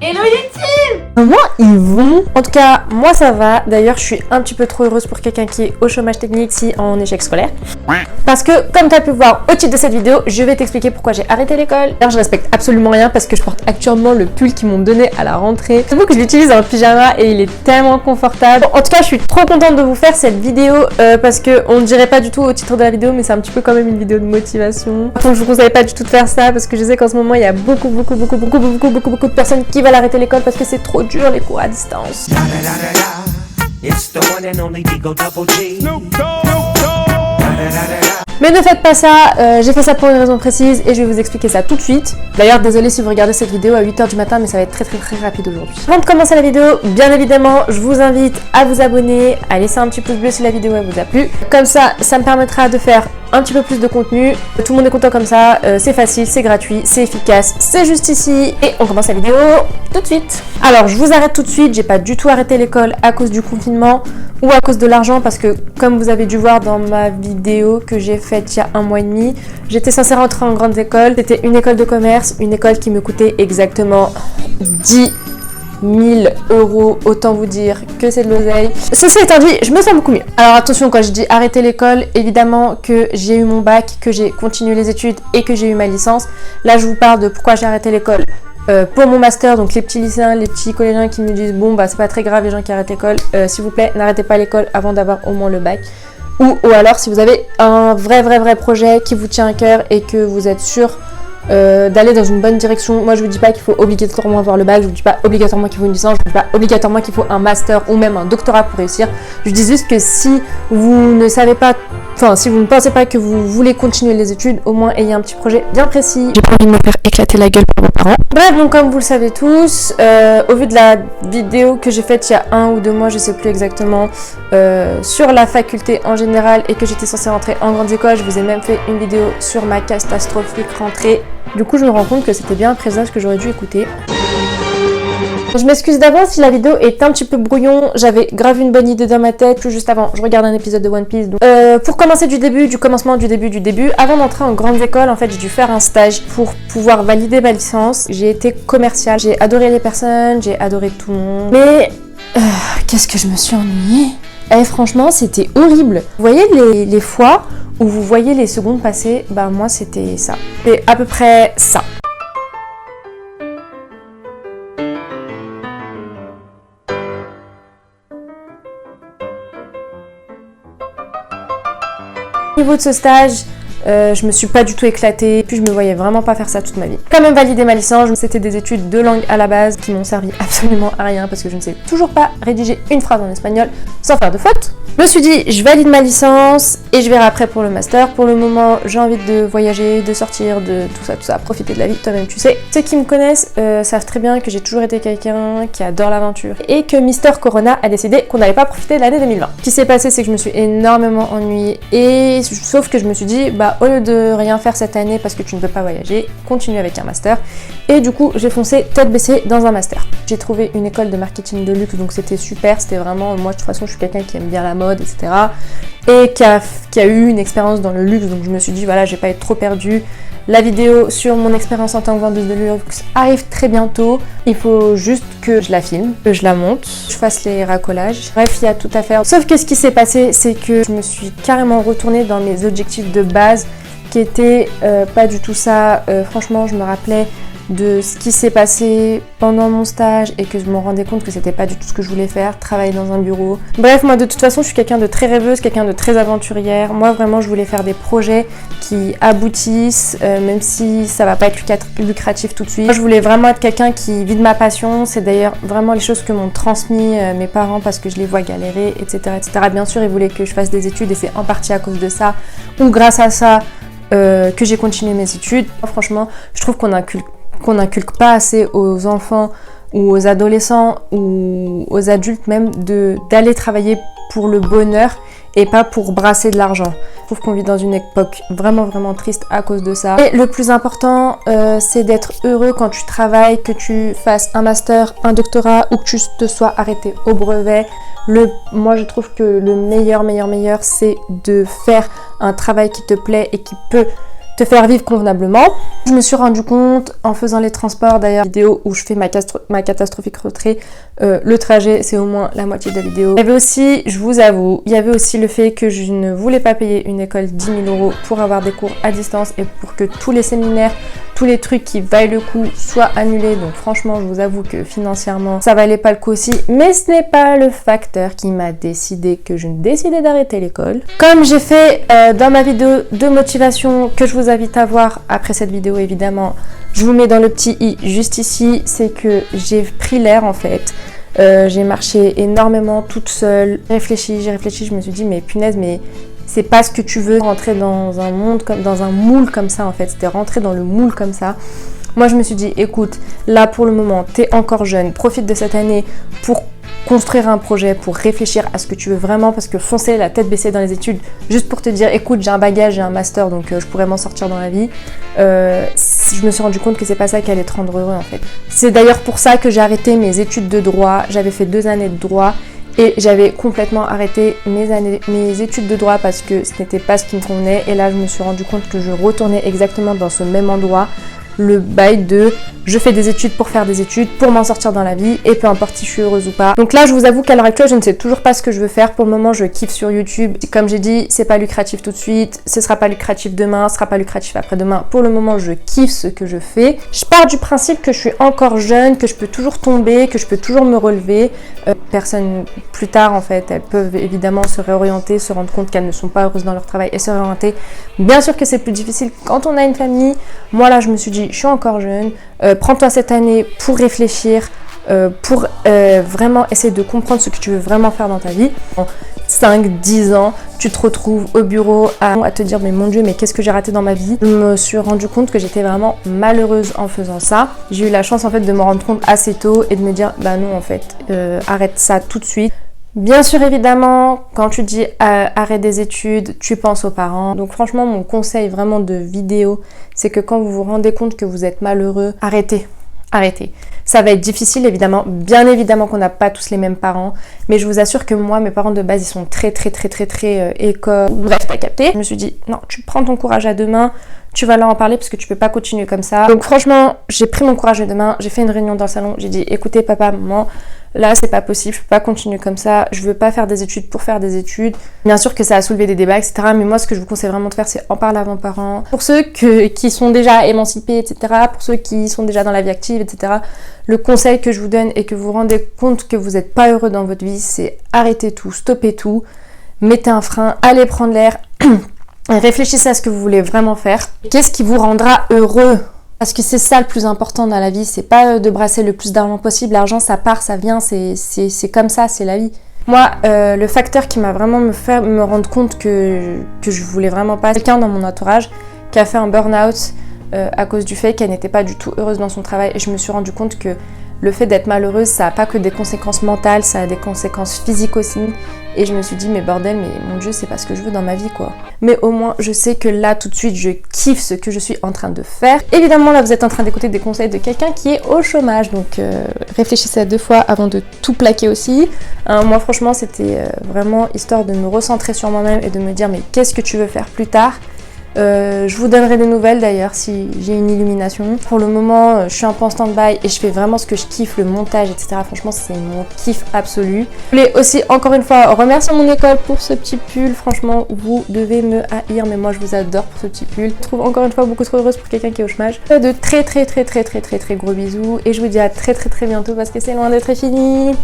Hello YouTube! Comment ils vont? En tout cas, moi ça va. D'ailleurs, je suis un petit peu trop heureuse pour quelqu'un qui est au chômage technique, si en échec scolaire. Parce que, comme tu as pu voir au titre de cette vidéo, je vais t'expliquer pourquoi j'ai arrêté l'école. D'ailleurs, je respecte absolument rien parce que je porte actuellement le pull qu'ils m'ont donné à la rentrée. J'avoue que je l'utilise en pyjama et il est tellement confortable. En tout cas, je suis trop contente de vous faire cette vidéo parce que on ne dirait pas du tout au titre de la vidéo, mais c'est un petit peu quand même une vidéo de motivation. Par contre, je vous conseille pas du tout de faire ça parce que je sais qu'en ce moment, il y a beaucoup de personnes qui veulent arrêter l'école parce que c'est trop dur les cours à distance. Mais ne faites pas ça, j'ai fait ça pour une raison précise et je vais vous expliquer ça tout de suite. D'ailleurs, désolé si vous regardez cette vidéo à 8h du matin, mais ça va être très rapide aujourd'hui. Avant de commencer la vidéo, bien évidemment, je vous invite à vous abonner, à laisser un petit pouce bleu si la vidéo elle vous a plu. Comme ça me permettra de faire un petit peu plus de contenu. Tout le monde est content comme ça, c'est facile, c'est gratuit, c'est efficace, c'est juste ici. Et on commence la vidéo tout de suite. Alors, je vous arrête tout de suite, j'ai pas du tout arrêté l'école à cause du confinement ou à cause de l'argent parce que, comme vous avez dû voir dans ma vidéo que j'ai faite il y a 1 mois et demi, j'étais censée rentrer en grande école. C'était une école de commerce, une école qui me coûtait exactement 10 000 €, autant vous dire que c'est de l'oseille. Ceci étant dit, je me sens beaucoup mieux. Alors attention, quand je dis arrêter l'école, évidemment que j'ai eu mon bac, que j'ai continué les études et que j'ai eu ma licence. Là, je vous parle de pourquoi j'ai arrêté l'école. Pour mon master, donc les petits lycéens, les petits collégiens qui me disent bon bah c'est pas très grave les gens qui arrêtent l'école, s'il vous plaît n'arrêtez pas l'école avant d'avoir au moins le bac. Ou alors si vous avez un vrai projet qui vous tient à cœur et que vous êtes sûr d'aller dans une bonne direction. Moi je vous dis pas qu'il faut obligatoirement avoir le bac, je vous dis pas obligatoirement qu'il faut une licence, je vous dis pas obligatoirement qu'il faut un master ou même un doctorat pour réussir. Je dis juste que si vous ne savez pas, enfin si vous ne pensez pas que vous voulez continuer les études, au moins ayez un petit projet bien précis. J'ai pas envie de me faire éclater la gueule par vos parents. Bref, donc comme vous le savez tous, au vu de la vidéo que j'ai faite il y a 1 ou 2 mois, je sais plus exactement, sur la faculté en général et que j'étais censée rentrer en grande école, je vous ai même fait une vidéo sur ma catastrophique rentrée. Du coup, je me rends compte que c'était bien un présage que j'aurais dû écouter. Je m'excuse d'avance si la vidéo est un petit peu brouillon, j'avais grave une bonne idée dans ma tête, tout juste avant, je regarde un épisode de One Piece. Donc, pour commencer du début, avant d'entrer en grande école, en fait, j'ai dû faire un stage pour pouvoir valider ma licence. J'ai été commerciale, j'ai adoré les personnes, j'ai adoré tout le monde. Mais, qu'est-ce que je me suis ennuyée. Franchement, c'était horrible. Vous voyez les fois où vous voyez les secondes passer, bah moi c'était ça. C'est à peu près ça. Au niveau de ce stage, je me suis pas du tout éclatée, puis je me voyais vraiment pas faire ça toute ma vie. Quand même validé ma licence, c'était des études de langue à la base qui m'ont servi absolument à rien parce que je ne sais toujours pas rédiger une phrase en espagnol sans faire de faute. Je me suis dit, je valide ma licence et je verrai après pour le master. Pour le moment, j'ai envie de voyager, de sortir, de tout ça, profiter de la vie, toi-même tu sais. Ceux qui me connaissent savent très bien que j'ai toujours été quelqu'un qui adore l'aventure et que Mister Corona a décidé qu'on n'allait pas profiter de l'année 2020. Ce qui s'est passé, c'est que je me suis énormément ennuyée et sauf que je me suis dit, bah au lieu de rien faire cette année parce que tu ne peux pas voyager, continue avec un master. Et du coup, j'ai foncé tête baissée dans un master. J'ai trouvé une école de marketing de luxe, donc c'était super, c'était vraiment, moi de toute façon je suis quelqu'un qui aime bien la mode, etc. Et qui a eu une expérience dans le luxe, donc je me suis dit voilà, je vais pas être trop perdue. La vidéo sur mon expérience en tant que vendeuse de luxe arrive très bientôt. Il faut juste que je la filme, que je la monte, je fasse les racolages. Bref, il y a tout à faire. Sauf que ce qui s'est passé, c'est que je me suis carrément retournée dans mes objectifs de base qui étaient pas du tout ça. Franchement, je me rappelais de ce qui s'est passé pendant mon stage et que je me rendais compte que c'était pas du tout ce que je voulais faire, travailler dans un bureau. Bref, moi de toute façon je suis quelqu'un de très rêveuse, quelqu'un de très aventurière. Moi vraiment je voulais faire des projets qui aboutissent, même si ça va pas être lucratif tout de suite. Moi je voulais vraiment être quelqu'un qui vit de ma passion, c'est d'ailleurs vraiment les choses que m'ont transmis mes parents parce que je les vois galérer, etc. Bien sûr ils voulaient que je fasse des études et c'est en partie à cause de ça ou grâce à ça que j'ai continué mes études. Franchement je trouve qu'on n'inculque pas assez aux enfants ou aux adolescents ou aux adultes même d'aller travailler pour le bonheur et pas pour brasser de l'argent. Je trouve qu'on vit dans une époque vraiment triste à cause de ça. Et le plus important, c'est d'être heureux quand tu travailles, que tu fasses un master, un doctorat ou que tu te sois arrêté au brevet. Moi je trouve que le meilleur, c'est de faire un travail qui te plaît et qui peut te faire vivre convenablement. Je me suis rendu compte en faisant les transports, d'ailleurs, vidéo où je fais ma catastrophique retrait, le trajet c'est au moins la moitié de la vidéo. Il y avait aussi, je vous avoue, il y avait aussi le fait que je ne voulais pas payer une école 10 000 € pour avoir des cours à distance et pour que tous les séminaires, tous les trucs qui valent le coup soient annulés. Donc franchement, je vous avoue que financièrement, ça valait pas le coup aussi. Mais ce n'est pas le facteur qui m'a décidé que je décidais d'arrêter l'école. Comme j'ai fait dans ma vidéo de motivation que je vous invite à voir après cette vidéo évidemment, je vous mets dans le petit i juste ici, c'est que j'ai pris l'air en fait. J'ai marché énormément toute seule, j'ai réfléchi, je me suis dit mais punaise, mais c'est pas ce que tu veux, rentrer dans un monde comme dans un moule comme ça en fait, c'était rentrer dans le moule comme ça. Moi je me suis dit écoute, là pour le moment t'es encore jeune, profite de cette année pour construire un projet, pour réfléchir à ce que tu veux vraiment, parce que foncer la tête baissée dans les études juste pour te dire écoute j'ai un bagage, j'ai un master donc je pourrais m'en sortir dans la vie, je me suis rendu compte que c'est pas ça qui allait te rendre heureux en fait. C'est d'ailleurs pour ça que j'ai arrêté mes études de droit, j'avais fait 2 années de droit et j'avais complètement arrêté mes études de droit parce que ce n'était pas ce qui me convenait, et là je me suis rendu compte que je retournais exactement dans ce même endroit, le bail de je fais des études pour faire des études, pour m'en sortir dans la vie et peu importe si je suis heureuse ou pas. Donc là je vous avoue qu'à l'heure actuelle je ne sais toujours pas ce que je veux faire. Pour le moment je kiffe sur YouTube, comme j'ai dit c'est pas lucratif tout de suite, ce sera pas lucratif demain, ce sera pas lucratif après-demain. Pour le moment je kiffe ce que je fais. Je pars du principe que je suis encore jeune, que je peux toujours tomber, que je peux toujours me relever. Personnes plus tard en fait, elles peuvent évidemment se réorienter, se rendre compte qu'elles ne sont pas heureuses dans leur travail et se réorienter. Bien sûr que c'est plus difficile quand on a une famille. Moi là je me suis dit je suis encore jeune, prends-toi cette année pour réfléchir, pour vraiment essayer de comprendre ce que tu veux vraiment faire dans ta vie. En 5-10 ans, tu te retrouves au bureau à te dire mais mon Dieu, mais qu'est-ce que j'ai raté dans ma vie. Je me suis rendu compte que j'étais vraiment malheureuse en faisant ça. J'ai eu la chance en fait de me rendre compte assez tôt et de me dire bah non en fait, arrête ça tout de suite. Bien sûr, évidemment, quand tu dis arrêt des études, tu penses aux parents. Donc franchement, mon conseil vraiment de vidéo, c'est que quand vous vous rendez compte que vous êtes malheureux, arrêtez. Arrêtez. Ça va être difficile, évidemment. Bien évidemment qu'on n'a pas tous les mêmes parents. Mais je vous assure que moi, mes parents de base, ils sont très école. Bref, t'as capté. Je me suis dit, non, tu prends ton courage à deux mains. Tu vas leur en parler parce que tu peux pas continuer comme ça. Donc franchement, j'ai pris mon courage à deux mains. J'ai fait une réunion dans le salon. J'ai dit, écoutez papa, maman, là c'est pas possible, je peux pas continuer comme ça, je veux pas faire des études pour faire des études. Bien sûr que ça a soulevé des débats, etc. Mais moi ce que je vous conseille vraiment de faire, c'est en parler à vos parents. Pour ceux qui sont déjà émancipés, etc. Pour ceux qui sont déjà dans la vie active, etc. Le conseil que je vous donne et que vous vous rendez compte que vous n'êtes pas heureux dans votre vie, c'est arrêtez tout, stoppez tout, mettez un frein, allez prendre l'air. Réfléchissez à ce que vous voulez vraiment faire. Qu'est-ce qui vous rendra heureux? Parce que c'est ça le plus important dans la vie, c'est pas de brasser le plus d'argent possible. L'argent ça part, ça vient, c'est comme ça, c'est la vie. Moi, le facteur qui m'a vraiment me rendre compte que je voulais vraiment pas, quelqu'un dans mon entourage qui a fait un burn-out à cause du fait qu'elle n'était pas du tout heureuse dans son travail, et je me suis rendu compte que le fait d'être malheureuse, ça n'a pas que des conséquences mentales, ça a des conséquences physiques aussi. Et je me suis dit, mais bordel, mais mon Dieu, c'est pas ce que je veux dans ma vie, quoi. Mais au moins, je sais que là, tout de suite, je kiffe ce que je suis en train de faire. Évidemment, là, vous êtes en train d'écouter des conseils de quelqu'un qui est au chômage. Donc, réfléchissez à 2 fois avant de tout plaquer aussi. Moi, franchement, c'était vraiment histoire de me recentrer sur moi-même et de me dire, mais qu'est-ce que tu veux faire plus tard ? Je vous donnerai des nouvelles d'ailleurs si j'ai une illumination. Pour le moment, je suis un peu en stand-by et je fais vraiment ce que je kiffe, le montage, etc. Franchement, c'est mon kiff absolu. Je voulais aussi, encore une fois, remercier mon école pour ce petit pull. Franchement, vous devez me haïr, mais moi, je vous adore pour ce petit pull. Je trouve encore une fois beaucoup trop heureuse pour quelqu'un qui est au chômage. De très gros bisous et je vous dis à très bientôt parce que c'est loin d'être fini.